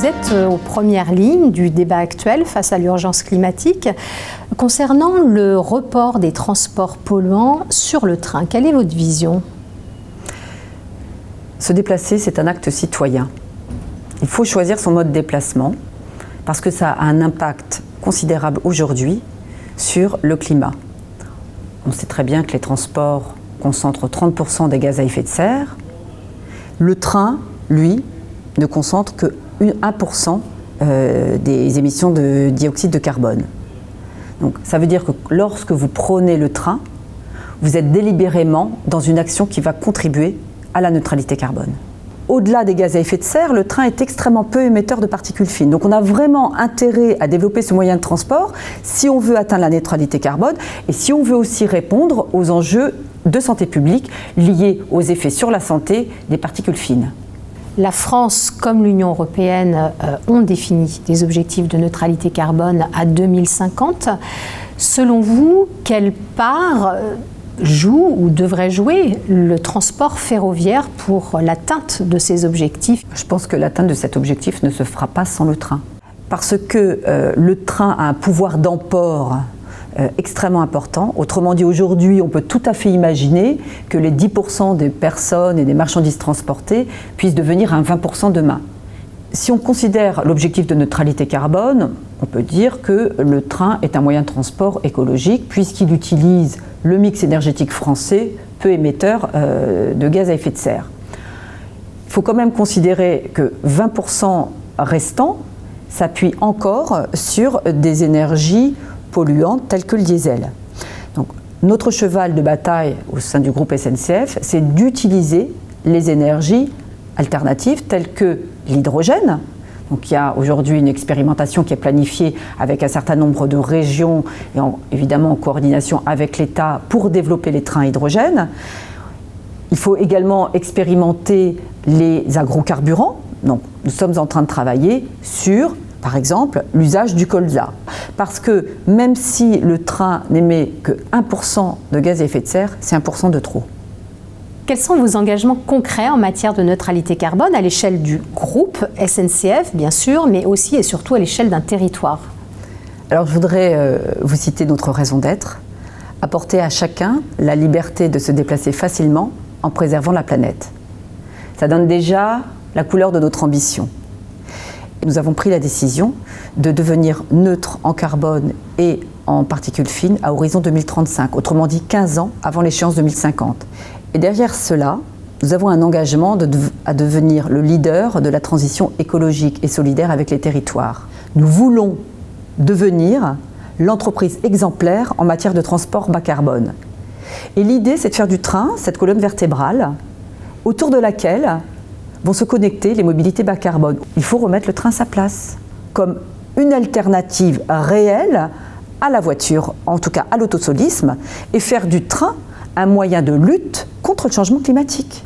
Vous êtes aux premières lignes du débat actuel face à l'urgence climatique. Concernant le report des transports polluants sur le train, quelle est votre vision ? Se déplacer, c'est un acte citoyen. Il faut choisir son mode de déplacement parce que ça a un impact considérable aujourd'hui sur le climat. On sait très bien que les transports concentrent 30% des gaz à effet de serre. Le train, lui, ne concentre que 1% des émissions de dioxyde de carbone. Donc, ça veut dire que lorsque vous prenez le train, vous êtes délibérément dans une action qui va contribuer à la neutralité carbone. Au-delà des gaz à effet de serre, le train est extrêmement peu émetteur de particules fines. Donc on a vraiment intérêt à développer ce moyen de transport si on veut atteindre la neutralité carbone et si on veut aussi répondre aux enjeux de santé publique liés aux effets sur la santé des particules fines. La France, comme l'Union européenne, ont défini des objectifs de neutralité carbone à 2050. Selon vous, quelle part joue ou devrait jouer le transport ferroviaire pour l'atteinte de ces objectifs ? Je pense que l'atteinte de cet objectif ne se fera pas sans le train. Parce que le train a un pouvoir d'emport extrêmement important. Autrement dit, aujourd'hui, on peut tout à fait imaginer que les 10% des personnes et des marchandises transportées puissent devenir un 20% demain. Si on considère l'objectif de neutralité carbone, on peut dire que le train est un moyen de transport écologique puisqu'il utilise le mix énergétique français peu émetteur de gaz à effet de serre. Il faut quand même considérer que 20% restants s'appuient encore sur des énergies polluantes telles que le diesel. Donc, notre cheval de bataille au sein du groupe SNCF, c'est d'utiliser les énergies alternatives telles que l'hydrogène. Donc il y a aujourd'hui une expérimentation qui est planifiée avec un certain nombre de régions et évidemment en coordination avec l'État pour développer les trains hydrogène. Il faut également expérimenter les agrocarburants. Donc nous sommes en train de travailler sur, par exemple, l'usage du colza. Parce que même si le train n'émet que 1% de gaz à effet de serre, c'est 1% de trop. Quels sont vos engagements concrets en matière de neutralité carbone à l'échelle du groupe SNCF, bien sûr, mais aussi et surtout à l'échelle d'un territoire ? Alors je voudrais vous citer notre raison d'être, apporter à chacun la liberté de se déplacer facilement en préservant la planète. Ça donne déjà la couleur de notre ambition. Nous avons pris la décision de devenir neutre en carbone et en particules fines à horizon 2035, autrement dit 15 ans avant l'échéance 2050. Et derrière cela, nous avons un engagement à devenir le leader de la transition écologique et solidaire avec les territoires. Nous voulons devenir l'entreprise exemplaire en matière de transport bas carbone. Et l'idée, c'est de faire du train, cette colonne vertébrale, autour de laquelle vont se connecter les mobilités bas carbone. Il faut remettre le train à sa place, comme une alternative réelle à la voiture, en tout cas à l'autosolisme, et faire du train un moyen de lutte contre le changement climatique.